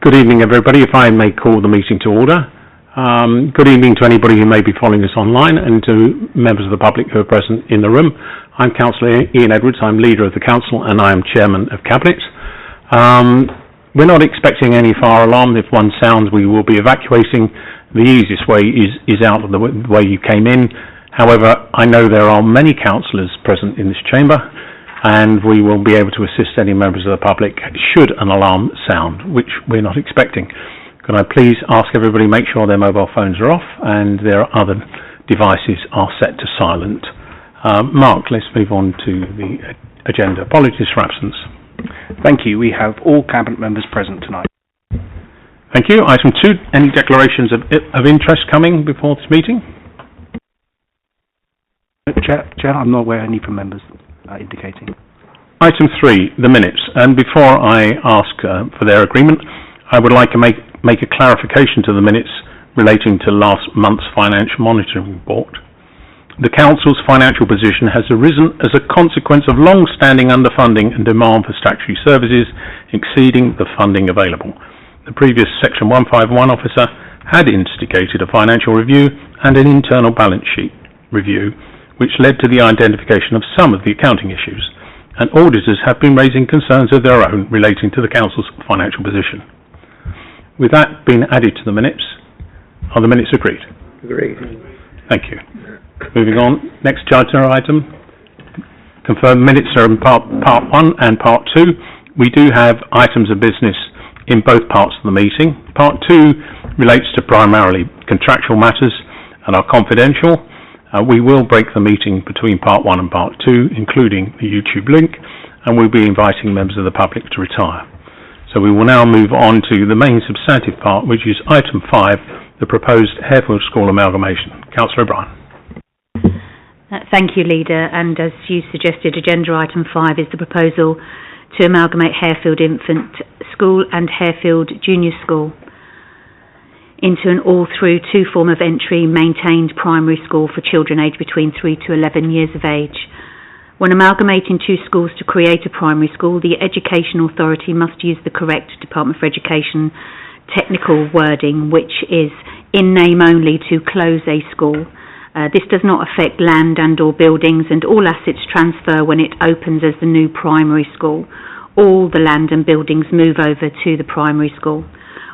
Good evening, everybody. If I may call the meeting to order. Good evening to anybody who may be following us online and to members of the public who are present in the room. I'm Councillor Ian Edwards. I'm leader of the council and I am chairman of Cabinet. We're not expecting any fire alarm. If one sounds, we will be evacuating. The easiest way is out of the way you came in. However, I know there are many councillors present in this chamber, and we will be able to assist any members of the public should an alarm sound, which we're not expecting. Can I please ask everybody make sure their mobile phones are off and their other devices are set to silent. Mark, let's move on to the agenda. Apologies for absence. Thank you. We have all Cabinet members present tonight. Thank you. Item 2, any declarations of interest coming before this meeting? Chair, I'm not aware any from members indicating. Item 3, the minutes. And before I ask for their agreement, I would like to make a clarification to the minutes relating to last month's financial monitoring report. The Council's financial position has arisen as a consequence of long-standing underfunding and demand for statutory services exceeding the funding available. The previous Section 151 officer had instigated a financial review and an internal balance sheet review, which led to the identification of some of the accounting issues, and auditors have been raising concerns of their own relating to the Council's financial position. With that being added to the minutes, are the minutes agreed? Agreed. Thank you. Moving on, next agenda item. Confirm minutes are in part 1 and part 2. We do have items of business in both parts of the meeting. Part 2 relates to primarily contractual matters and are confidential. We will break the meeting between part 1 and part 2, including the YouTube link, and we'll be inviting members of the public to retire. So we will now move on to the main substantive part, which is item 5, the proposed Hairfield School amalgamation. Councillor O'Brien. Thank you, Leader. And as you suggested, agenda item 5 is the proposal to amalgamate Hairfield Infant School and Hairfield Junior School into an all-through two-form of entry maintained primary school for children aged between 3 to 11 years of age. When amalgamating two schools to create a primary school, the Education Authority must use the correct Department for Education technical wording, which is in name only to close a school. This does not affect land and or buildings, and all assets transfer when it opens as the new primary school. All the land and buildings move over to the primary school.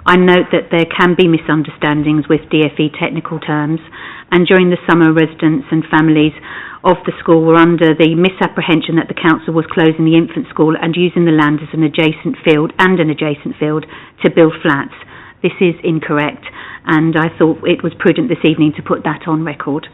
I note that there can be misunderstandings with DFE technical terms, and during the summer residents and families of the school were under the misapprehension that the council was closing the infant school and using the land as an adjacent field to build flats. This is incorrect, and I thought it was prudent this evening to put that on record.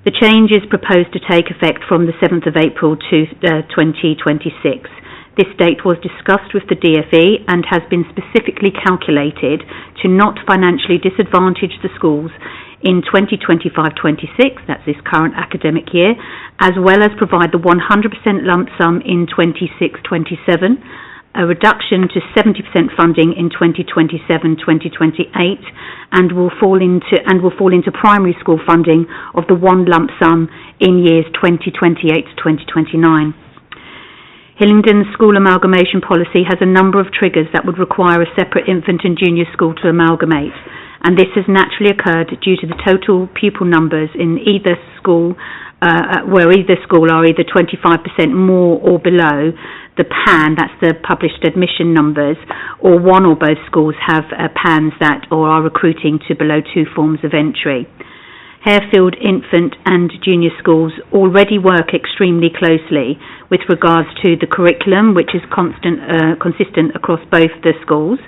The change is proposed to take effect from the 7th of April to 2026. This date was discussed with the DFE and has been specifically calculated to not financially disadvantage the schools in 2025-26, that's this current academic year, as well as provide the 100% lump sum in 26-27, a reduction to 70% funding in 2027-2028, and will fall into primary school funding of the one lump sum in years 2028 to 2029. Hillingdon's school amalgamation policy has a number of triggers that would require a separate infant and junior school to amalgamate, and this has naturally occurred due to the total pupil numbers in either school, where either school are either 25% more or below the PAN, that's the published admission numbers, or one or both schools have PANs that or are recruiting to below 2 forms of entry. Hairfield infant and junior schools already work extremely closely with regards to the curriculum, which is consistent across both the schools,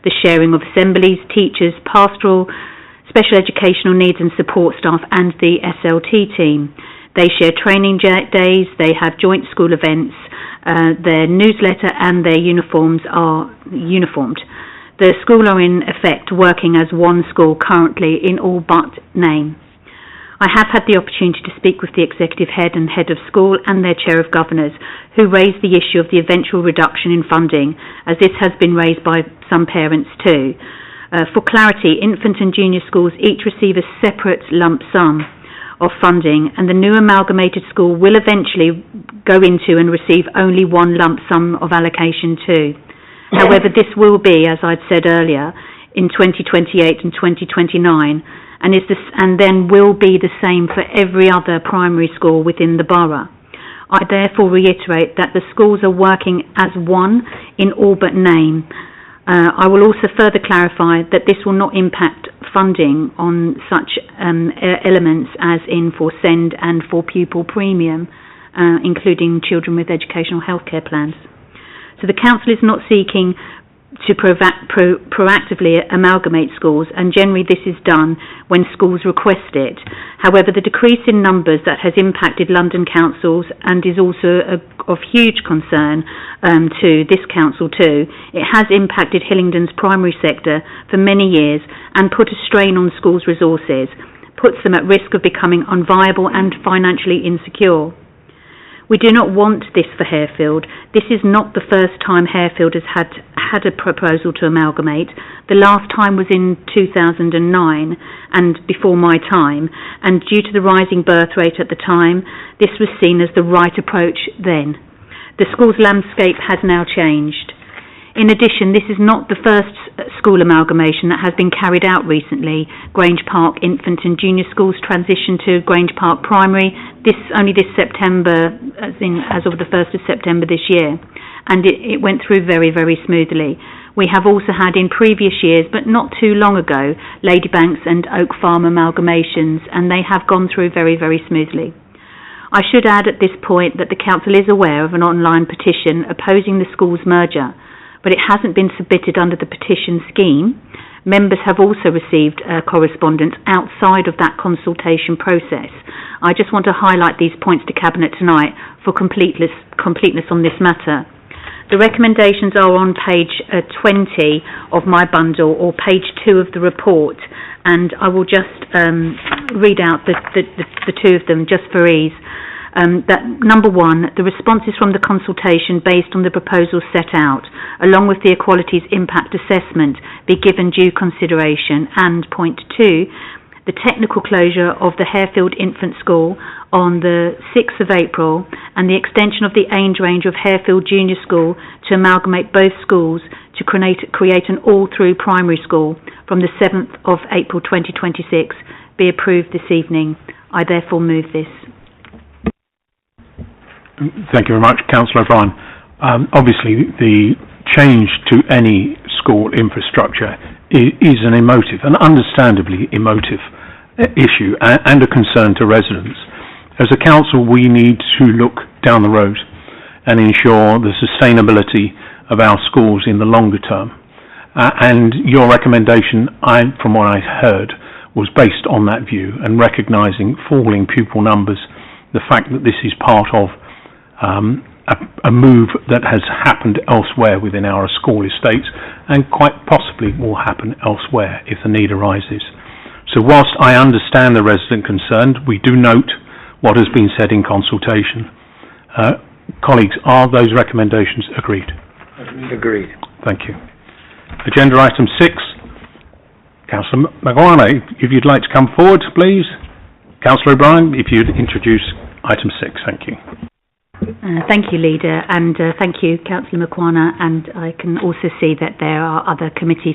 the sharing of assemblies, teachers, pastoral, special educational needs and support staff, and the SLT team. They share training days, they have joint school events, their newsletter and their uniforms are uniformed. The school are in effect working as one school currently in all but name. I have had the opportunity to speak with the executive head and head of school and their chair of governors, who raised the issue of the eventual reduction in funding, as this has been raised by some parents too. For clarity, infant and junior schools each receive a separate lump sum of funding, and the new amalgamated school will eventually go into and receive only one lump sum of allocation too. However, this will be, as I'd said earlier, in 2028 and 2029, and then will be the same for every other primary school within the borough. I therefore reiterate that the schools are working as one in all but name. I will also further clarify that this will not impact funding on such elements as in for SEND and for pupil premium, including children with educational healthcare plans. So the Council is not seeking to proactively amalgamate schools, and generally this is done when schools request it. However, the decrease in numbers that has impacted London councils and is also of huge concern to this council too, it has impacted Hillingdon's primary sector for many years and put a strain on schools' resources, puts them at risk of becoming unviable and financially insecure. We do not want this for Hairfield. This is not the first time Hairfield has had a proposal to amalgamate. The last time was in 2009 and before my time, and due to the rising birth rate at the time, this was seen as the right approach then. The school's landscape has now changed. In addition, this is not the first school amalgamation that has been carried out recently. Grange Park Infant and Junior Schools transitioned to Grange Park Primary only this September, as of the 1st of September this year, and it went through very, very smoothly. We have also had in previous years, but not too long ago, Ladybanks and Oak Farm amalgamations, and they have gone through very, very smoothly. I should add at this point that the Council is aware of an online petition opposing the school's merger, but it hasn't been submitted under the petition scheme. Members have also received correspondence outside of that consultation process. I just want to highlight these points to Cabinet tonight for completeness on this matter. The recommendations are on page 20 of my bundle, or page 2 of the report, and I will just read out the two of them just for ease. That number 1, the responses from the consultation based on the proposals set out, along with the equalities impact assessment, be given due consideration, and point 2, the technical closure of the Hairfield Infant School on the 6th of April and the extension of the age range of Hairfield Junior School to amalgamate both schools to create an all-through primary school from the 7th of April 2026 be approved this evening. I therefore move this. Thank you very much, Councillor O'Brien. Obviously, the change to any school infrastructure is an emotive, an understandably emotive issue and a concern to residents. As a council, we need to look down the road and ensure the sustainability of our schools in the longer term. And your recommendation, from what I heard, was based on that view and recognising falling pupil numbers, the fact that this is part of a move that has happened elsewhere within our school estates and quite possibly will happen elsewhere if the need arises. So whilst I understand the resident concerned, we do note what has been said in consultation. Colleagues, are those recommendations agreed? Agreed. Thank you. Agenda item 6. Councillor Maguire, if you'd like to come forward, please. Councillor O'Brien, if you'd introduce item 6. Thank you. Thank you, Leader, and thank you, Councillor Makwana, and I can also see that there are other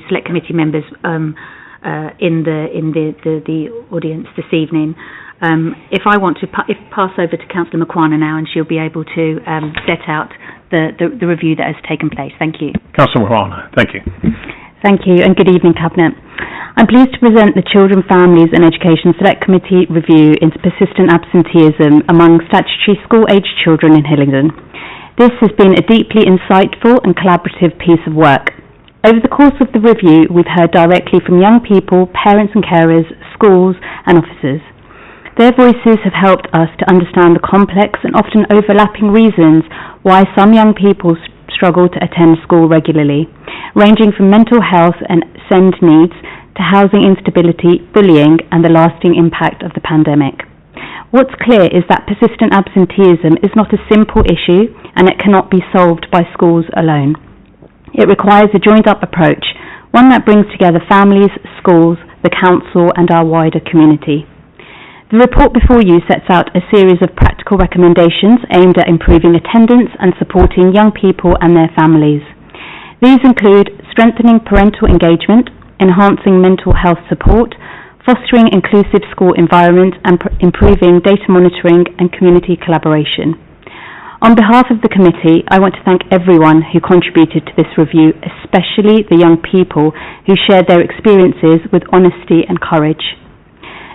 select committee members in the audience this evening. If I want to pass over to Councillor Makwana now, and she'll be able to set out the review that has taken place. Thank you. Councillor Makwana, thank you. Thank you, and good evening, Cabinet. I'm pleased to present the Children, Families and Education Select Committee review into persistent absenteeism among statutory school-aged children in Hillingdon. This has been a deeply insightful and collaborative piece of work. Over the course of the review, we've heard directly from young people, parents and carers, schools and officers. Their voices have helped us to understand the complex and often overlapping reasons why some young people struggle to attend school regularly, ranging from mental health and SEND needs to housing instability, bullying and the lasting impact of the pandemic. What's clear is that persistent absenteeism is not a simple issue and it cannot be solved by schools alone. It requires a joined-up approach, one that brings together families, schools, the council and our wider community. The report before you sets out a series of practical recommendations aimed at improving attendance and supporting young people and their families. These include strengthening parental engagement, enhancing mental health support, fostering inclusive school environment and improving data monitoring and community collaboration. On behalf of the committee, I want to thank everyone who contributed to this review, especially the young people who shared their experiences with honesty and courage.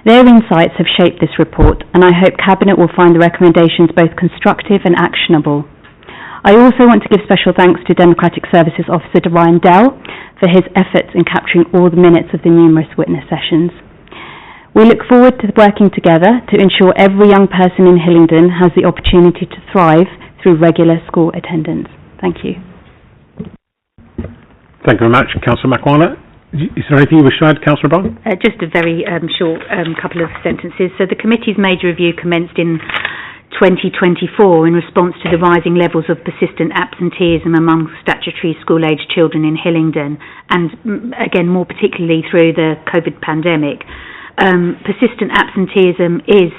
Their insights have shaped this report, and I hope Cabinet will find the recommendations both constructive and actionable. I also want to give special thanks to Democratic Services Officer Ryan Dell for his efforts in capturing all the minutes of the numerous witness sessions. We look forward to working together to ensure every young person in Hillingdon has the opportunity to thrive through regular school attendance. Thank you. Thank you very much, Councillor McWilder. Is there anything you wish to add, Councillor Brown? Just a very short couple of sentences. So the committee's major review commenced in 2024 in response to the rising levels of persistent absenteeism among statutory school-aged children in Hillingdon, and again more particularly through the COVID pandemic. Persistent absenteeism is,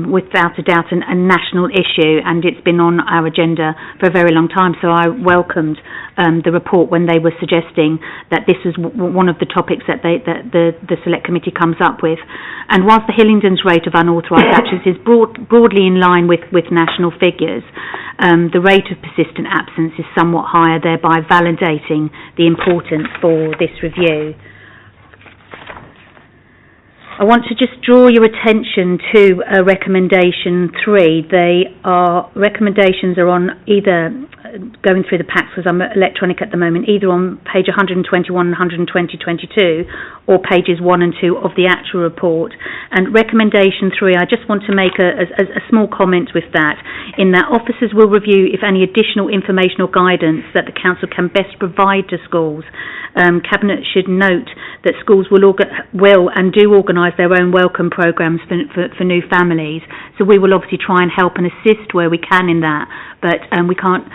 without a doubt, a national issue, and it's been on our agenda for a very long time. So I welcomed the report when they were suggesting that this was one of the topics that the Select Committee comes up with. And whilst the Hillingdon's rate of unauthorised absence is broadly in line with national figures, the rate of persistent absence is somewhat higher, thereby validating the importance for this review. I want to just draw your attention to recommendation 3. Recommendations are on either, going through the packs because I'm electronic at the moment, either on page 121 and 122 or pages 1 and 2 of the actual report. And recommendation 3, I just want to make a small comment with that, in that officers will review if any additional information or guidance that the Council can best provide to schools. Cabinet should note that schools will and do organise their own welcome programmes for new families. So we will obviously try and help and assist where we can in that, but we can't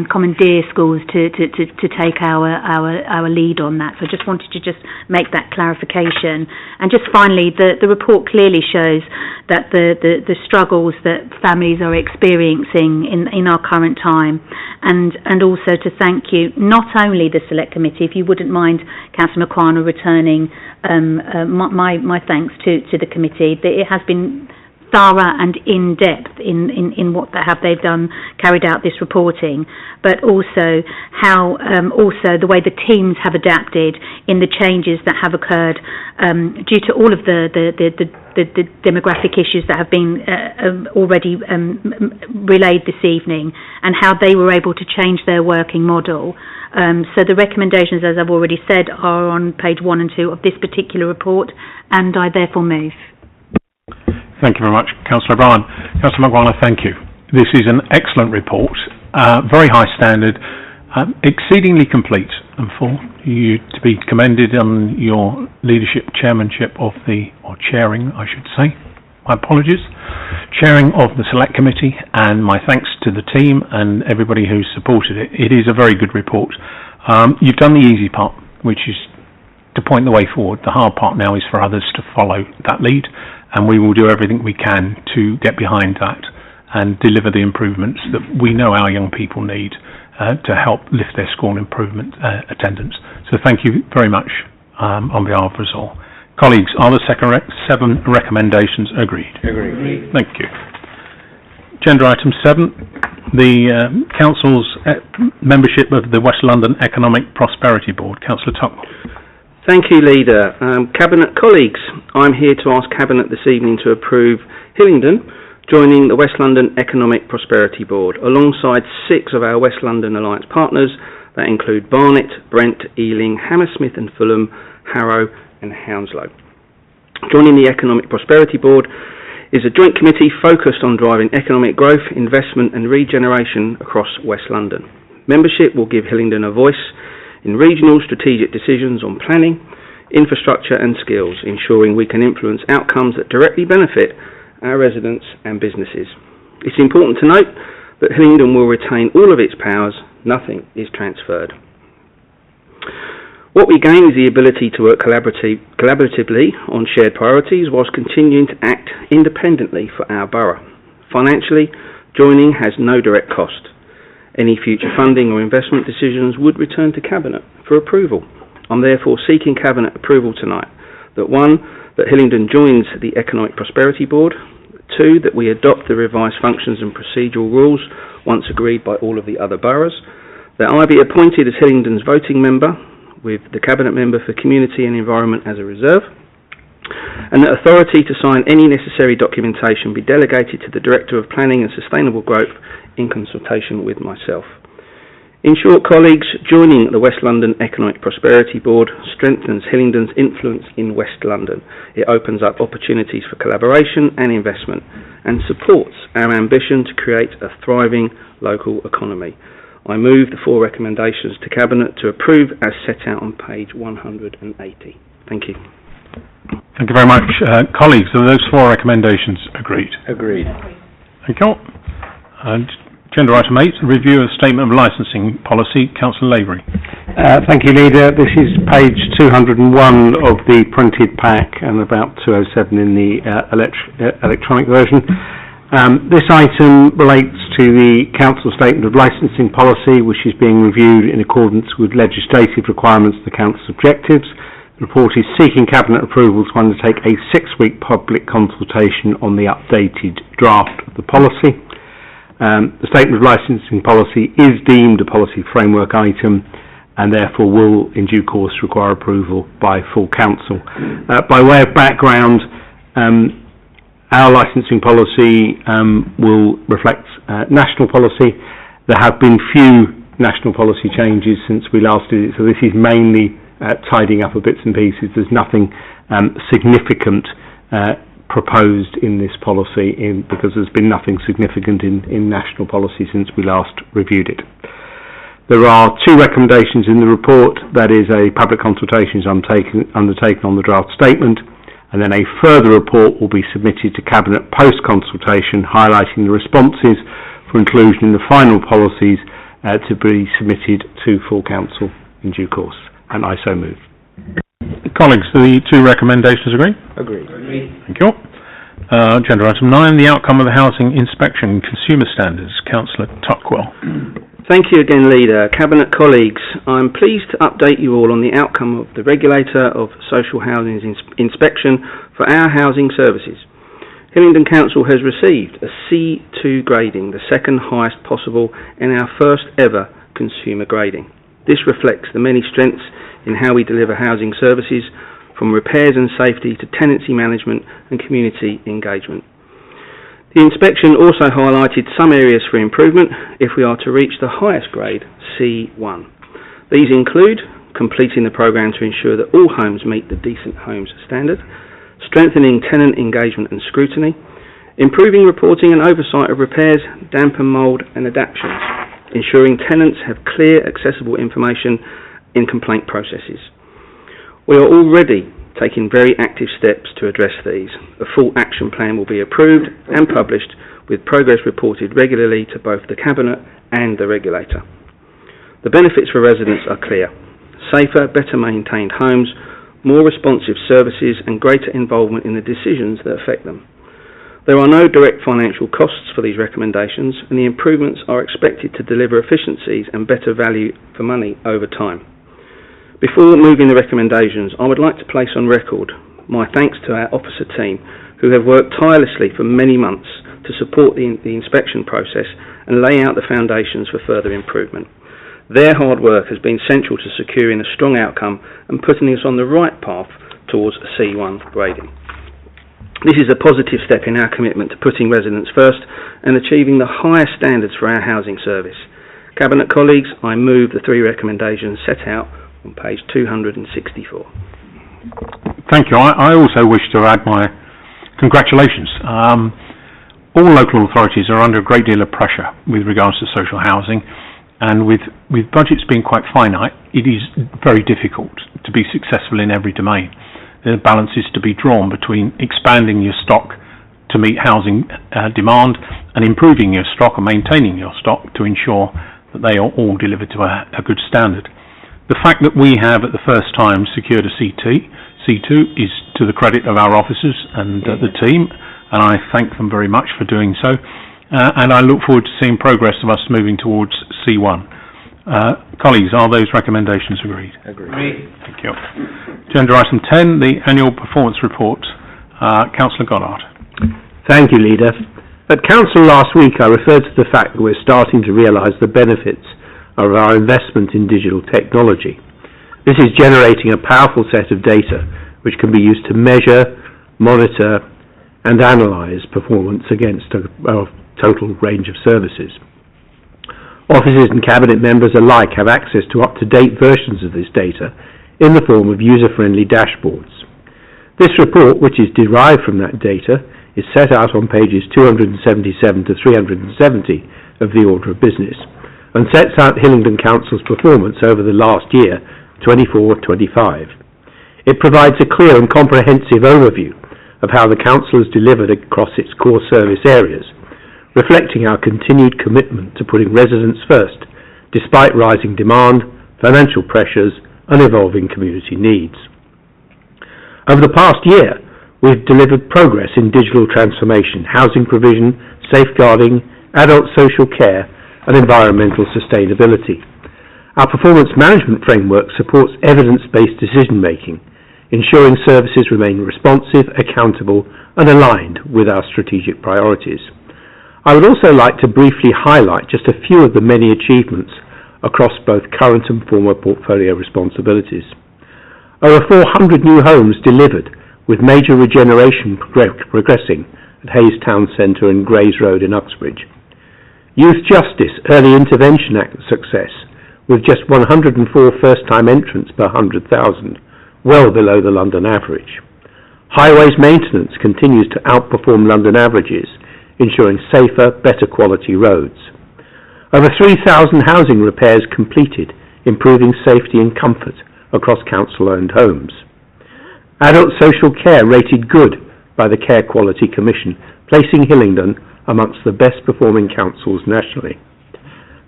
commandeer schools to take our lead on that. So I just wanted to just make that clarification. And just finally, the report clearly shows that the struggles that families are experiencing in our current time, and also to thank you, not only the Select Committee, if you wouldn't mind, Councillor McQuarrie, returning my thanks to the committee. It has been thorough and in-depth in what they've done, carried out this reporting, but also how also the way the teams have adapted in the changes that have occurred due to all of the demographic issues that have been already relayed this evening, and how they were able to change their working model. So the recommendations, as I've already said, are on page 1 and 2 of this particular report, and I therefore move. Thank you very much, Councillor O'Brien. Councillor McWilder, thank you. This is an excellent report, very high standard, exceedingly complete and full. You to be commended on your leadership, chairmanship of or chairing, I should say, my apologies, chairing of the Select Committee, and my thanks to the team and everybody who supported it. It is a very good report. You've done the easy part, which is to point the way forward. The hard part now is for others to follow that lead, and we will do everything we can to get behind that and deliver the improvements that we know our young people need to help lift their school improvement attendance. So thank you very much on behalf of us all. Colleagues, are the 7 recommendations agreed? Agreed. Thank you. Agenda item 7, the Council's membership of the West London Economic Prosperity Board. Councillor Tucknell. Thank you, Leader. Cabinet colleagues, I'm here to ask Cabinet this evening to approve Hillingdon joining the West London Economic Prosperity Board, alongside 6 of our West London Alliance partners that include Barnet, Brent, Ealing, Hammersmith and Fulham, Harrow and Hounslow. Joining the Economic Prosperity Board is a joint committee focused on driving economic growth, investment and regeneration across West London. Membership will give Hillingdon a voice in regional strategic decisions on planning, infrastructure and skills, ensuring we can influence outcomes that directly benefit our residents and businesses. It's important to note that Hillingdon will retain all of its powers, nothing is transferred. What we gain is the ability to work collaboratively on shared priorities whilst continuing to act independently for our borough. Financially, joining has no direct cost. Any future funding or investment decisions would return to Cabinet for approval. I'm therefore seeking Cabinet approval tonight that 1, that Hillingdon joins the Economic Prosperity Board, 2, that we adopt the revised functions and procedural rules once agreed by all of the other boroughs, that I be appointed as Hillingdon's voting member with the Cabinet member for Community and Environment as a reserve, and that authority to sign any necessary documentation be delegated to the Director of Planning and Sustainable Growth in consultation with myself. In short, colleagues, joining the West London Economic Prosperity Board strengthens Hillingdon's influence in West London. It opens up opportunities for collaboration and investment and supports our ambition to create a thriving local economy. I move the 4 recommendations to Cabinet to approve as set out on page 180. Thank you. Thank you very much. Colleagues, are those 4 recommendations agreed? Agreed. Thank you. Agenda item 8, review of statement of licensing policy. Councillor Lavery. Thank you, Leader. This is page 201 of the printed pack and about 207 in the electronic version. This item relates to the Council statement of licensing policy, which is being reviewed in accordance with legislative requirements of the Council's objectives. The report is seeking Cabinet approval to undertake a 6-week public consultation on the updated draft of the policy. The statement of licensing policy is deemed a policy framework item and therefore will in due course require approval by full council. By way of background, our licensing policy will reflect national policy. There have been few national policy changes since we last did it, so this is mainly tidying up of bits and pieces. There's nothing significant proposed in this policy because there's been nothing significant in national policy since we last reviewed it. There are 2 recommendations in the report. That is, a public consultation is undertaken on the draft statement, and then a further report will be submitted to Cabinet post-consultation highlighting the responses for inclusion in the final policies to be submitted to full council in due course. And I so move. Colleagues, the 2 recommendations agree? Agreed. Thank you. Agenda item 9, the outcome of the housing inspection consumer standards. Councillor Tuckwell. Thank you again, Leader. Cabinet colleagues, I'm pleased to update you all on the outcome of the Regulator of Social Housing's inspection for our housing services. Hillingdon Council has received a C2 grading, the second highest possible in our first ever consumer grading. This reflects the many strengths in how we deliver housing services, from repairs and safety to tenancy management and community engagement. The inspection also highlighted some areas for improvement if we are to reach the highest grade, C1. These include completing the programme to ensure that all homes meet the Decent Homes standard, strengthening tenant engagement and scrutiny, improving reporting and oversight of repairs, damp and mould and adaptations, ensuring tenants have clear, accessible information in complaint processes. We are already taking very active steps to address these. A full action plan will be approved and published with progress reported regularly to both the Cabinet and the Regulator. The benefits for residents are clear. Safer, better maintained homes, more responsive services and greater involvement in the decisions that affect them. There are no direct financial costs for these recommendations, and the improvements are expected to deliver efficiencies and better value for money over time. Before moving the recommendations, I would like to place on record my thanks to our officer team who have worked tirelessly for many months to support the inspection process and lay out the foundations for further improvement. Their hard work has been central to securing a strong outcome and putting us on the right path towards a C1 grading. This is a positive step in our commitment to putting residents first and achieving the highest standards for our housing service. Cabinet colleagues, I move the 3 recommendations set out on page 264. Thank you. I also wish to add my congratulations. All local authorities are under a great deal of pressure with regards to social housing, and with budgets being quite finite, it is very difficult to be successful in every domain. There are balances to be drawn between expanding your stock to meet housing demand and improving your stock and maintaining your stock to ensure that they are all delivered to a good standard. The fact that we have at the first time secured a C2 is to the credit of our officers and the team, and I thank them very much for doing so. and I look forward to seeing progress of us moving towards C1. Colleagues, are those recommendations agreed? Agreed. Thank you. Agenda item 10, the annual performance report. Councillor Goddard. Thank you, Leader. At Council last week, I referred to the fact that we're starting to realise the benefits of our investment in digital technology. This is generating a powerful set of data which can be used to measure, monitor and analyse performance against a total range of services. Officers and Cabinet members alike have access to up-to-date versions of this data in the form of user-friendly dashboards. This report, which is derived from that data, is set out on pages 277 to 370 of the Order of Business and sets out Hillingdon Council's performance over the last year, 24-25. It provides a clear and comprehensive overview of how the Council has delivered across its core service areas, reflecting our continued commitment to putting residents first, despite rising demand, financial pressures and evolving community needs. Over the past year, we've delivered progress in digital transformation, housing provision, safeguarding, adult social care and environmental sustainability. Our performance management framework supports evidence-based decision-making, ensuring services remain responsive, accountable and aligned with our strategic priorities. I would also like to briefly highlight just a few of the many achievements across both current and former portfolio responsibilities. Over 400 new homes delivered, with major regeneration progressing at Hayes Town Centre and Grays Road in Uxbridge. Youth Justice Early Intervention Act success, with just 104 first-time entrants per 100,000, well below the London average. Highways maintenance continues to outperform London averages, ensuring safer, better quality roads. Over 3,000 housing repairs completed, improving safety and comfort across council-owned homes. Adult social care rated good by the Care Quality Commission, placing Hillingdon amongst the best performing councils nationally.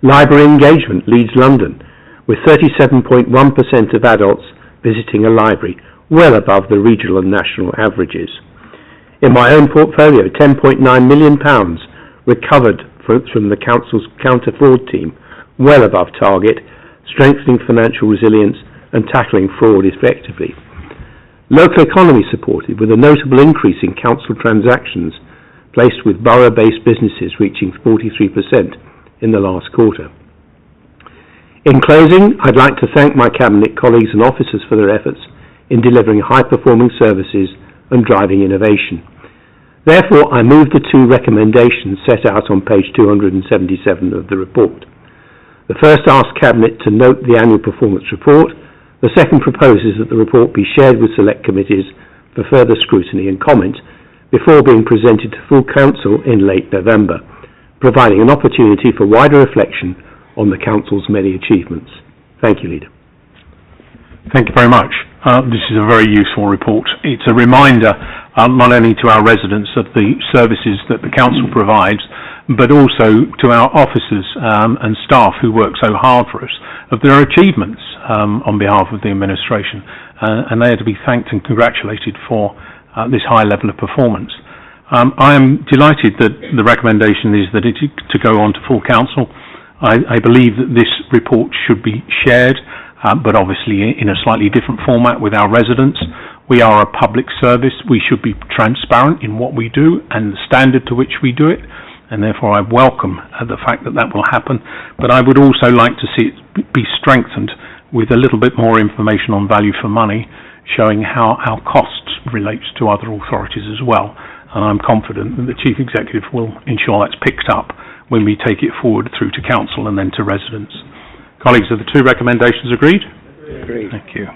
Library engagement leads London, with 37.1% of adults visiting a library, well above the regional and national averages. In my own portfolio, £10.9 million recovered from the Council's counter-fraud team, well above target, strengthening financial resilience and tackling fraud effectively. Local economy supported, with a notable increase in council transactions placed with borough-based businesses reaching 43% in the last quarter. In closing, I'd like to thank my Cabinet colleagues and officers for their efforts in delivering high-performing services and driving innovation. Therefore, I move the two recommendations set out on page 277 of the report. The first asks Cabinet to note the annual performance report. The second proposes that the report be shared with select committees for further scrutiny and comment before being presented to full Council in late November, providing an opportunity for wider reflection on the Council's many achievements. Thank you, Leader. Thank you very much. This is a very useful report. It's a reminder not only to our residents of the services that the Council provides, but also to our officers and staff who work so hard for us, of their achievements on behalf of the administration, and they are to be thanked and congratulated for this high level of performance. I am delighted that the recommendation is that it to go on to full Council. I believe that this report should be shared, but obviously in a slightly different format with our residents. We are a public service. We should be transparent in what we do and the standard to which we do it, and therefore I welcome the fact that that will happen. But I would also like to see it be strengthened with a little bit more information on value for money, showing how our costs relate to other authorities as well. And I'm confident that the Chief Executive will ensure that's picked up when we take it forward through to Council and then to residents. Colleagues, are the two recommendations agreed? Agreed. Thank you.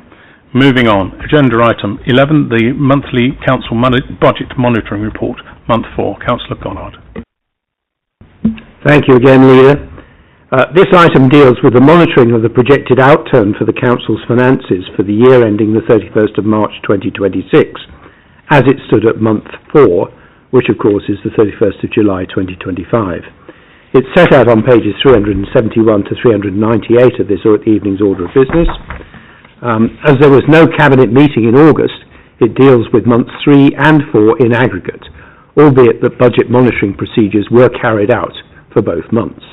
Moving on, agenda item 11, the monthly Council budget monitoring report, month 4. Councillor Goddard. Thank you again, Leader. This item deals with the monitoring of the projected outturn for the Council's finances for the year ending the 31st of March 2026, as it stood at month 4, which of course is the 31st of July 2025. It's set out on pages 371 to 398 of this evening's Order of Business. As there was no Cabinet meeting in August, it deals with months 3 and 4 in aggregate, albeit that budget monitoring procedures were carried out for both months.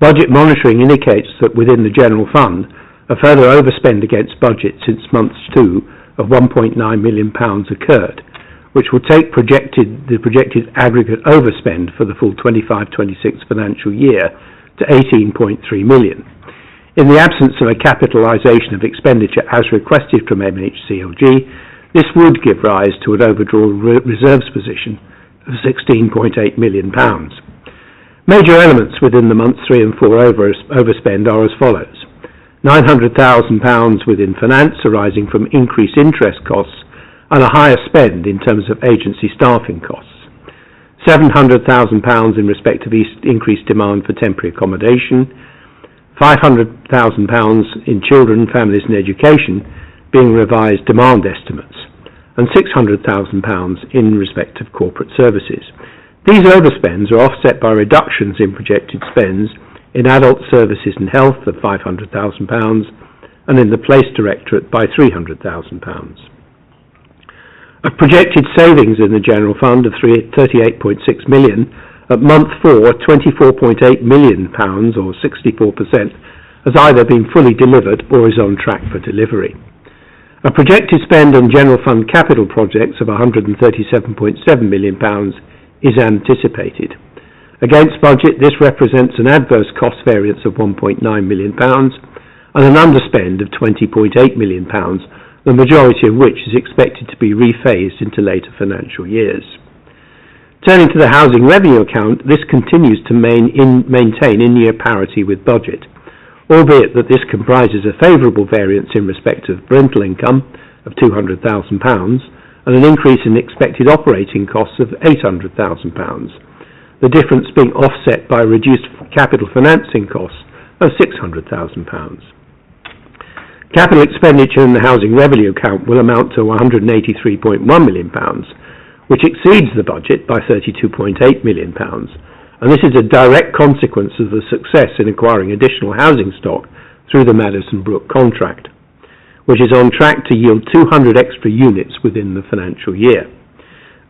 Budget monitoring indicates that within the General Fund, a further overspend against budget since month 2 of £1.9 million occurred, which will take the projected aggregate overspend for the full 25-26 financial year to £18.3 million. In the absence of a capitalisation of expenditure as requested from MHCLG, this would give rise to an overdraw reserves position of £16.8 million. Major elements within the months 3 and 4 overspend are as follows. £900,000 within finance arising from increased interest costs and a higher spend in terms of agency staffing costs. £700,000 in respect of increased demand for temporary accommodation. £500,000 in children, families and education being revised demand estimates, and £600,000 in respect of corporate services. These overspends are offset by reductions in projected spends in adult services and health of £500,000 and in the Place Directorate by £300,000. Of projected savings in the General Fund of £38.6 million, at month 4, £24.8 million, or 64%, has either been fully delivered or is on track for delivery. A projected spend on General Fund capital projects of £137.7 million is anticipated. Against budget, this represents an adverse cost variance of £1.9 million and an underspend of £20.8 million, the majority of which is expected to be rephased into later financial years. Turning to the housing revenue account, this continues to maintain in-year parity with budget, albeit that this comprises a favourable variance in respect of rental income of £200,000 and an increase in expected operating costs of £800,000, the difference being offset by reduced capital financing costs of £600,000. Capital expenditure in the housing revenue account will amount to £183.1 million, which exceeds the budget by £32.8 million, and this is a direct consequence of the success in acquiring additional housing stock through the Madison Brook contract, which is on track to yield 200 extra units within the financial year.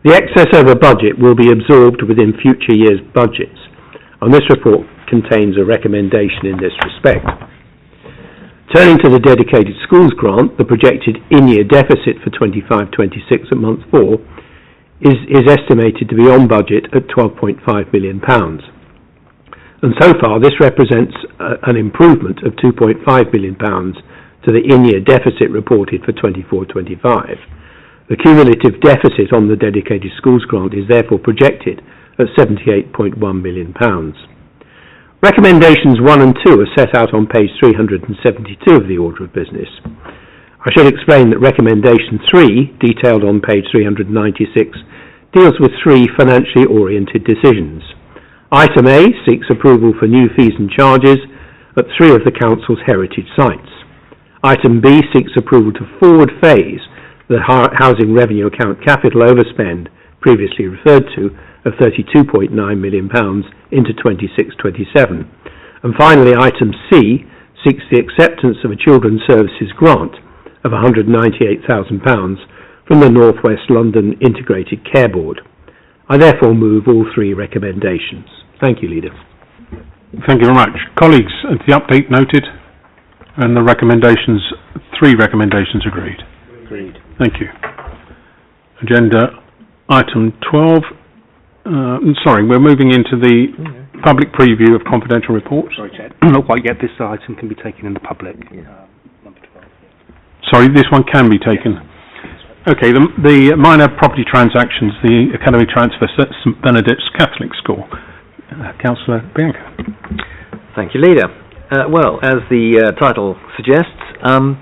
The excess over budget will be absorbed within future years' budgets, and this report contains a recommendation in this respect. Turning to the dedicated schools grant, the projected in-year deficit for 25-26 at month 4 is estimated to be on budget at £12.5 million. And so far this represents an improvement of £2.5 million to the in-year deficit reported for 24-25. The cumulative deficit on the dedicated schools grant is therefore projected at £78.1 million. Recommendations 1 and 2 are set out on page 372 of the Order of Business. I should explain that recommendation 3, detailed on page 396, deals with 3 financially oriented decisions. Item A seeks approval for new fees and charges at 3 of the Council's heritage sites. Item B seeks approval to forward phase the housing revenue account capital overspend previously referred to of £32.9 million into 26-27. And finally, item C seeks the acceptance of a children's services grant of £198,000 from the North West London Integrated Care Board. I therefore move all 3 recommendations. Thank you, Leader. Thank you very much. Colleagues, the update noted and the recommendations, 3 recommendations agreed. Agreed. Thank you. Agenda item 12. We're moving into the public preview of confidential reports. Sorry, Chair. Not quite yet. This item can be taken in the public. Number 12. Sorry, this one can be taken. Okay, the minor property transactions, the Academy transfer at St Bernadette's Catholic School. Councillor Bianca. Thank you, Leader. Well, as the title suggests, St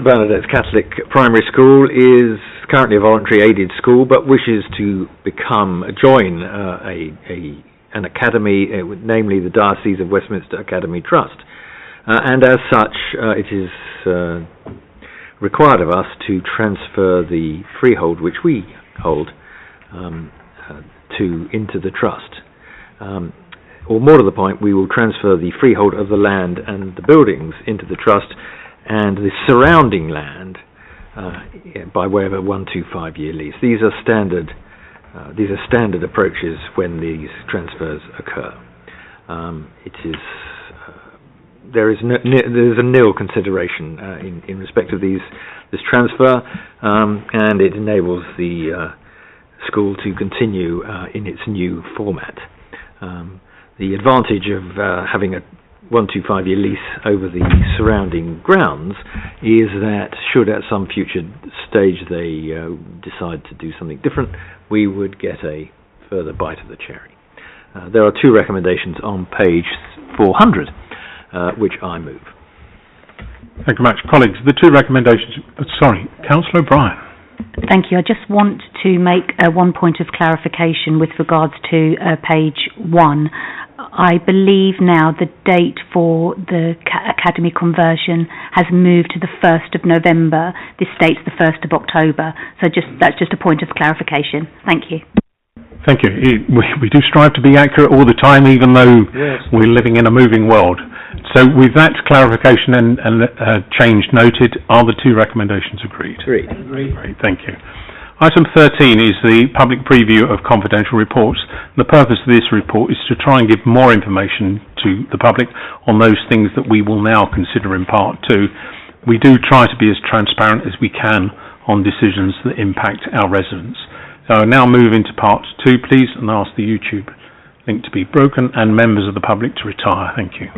Bernadette's Catholic Primary School is currently a voluntary aided school, but wishes to join an academy, namely the Diocese of Westminster Academy Trust, and as such, it is required of us to transfer the freehold which we hold into the trust. Or more to the point, we will transfer the freehold of the land and the buildings into the trust, and the surrounding land by way of a 1 to 5 year lease. These are standard approaches when these transfers occur. There's a nil consideration in respect of this transfer, and it enables the school to continue in its new format. The advantage of having a 1 to 5 year lease over the surrounding grounds is that should at some future stage they decide to do something different, we would get a further bite of the cherry. There are 2 recommendations on page 400, which I move. Thank you very much. Colleagues, the 2 recommendations... Councillor O'Brien. Thank you. I just want to make one point of clarification with regards to page 1. I believe now the date for the academy conversion has moved to the 1st of November. This states the 1st of October. So that's just a point of clarification. Thank you. Thank you. We do strive to be accurate all the time, even though we're living in a moving world. So with that clarification and change noted, are the 2 recommendations agreed? Agreed. Great, thank you. Item 13 is the public preview of confidential reports. The purpose of this report is to try and give more information to the public on those things that we will now consider in part 2. We do try to be as transparent as we can on decisions that impact our residents. So I'll now move into part 2, please, and ask the YouTube link to be broken and members of the public to retire. Thank you.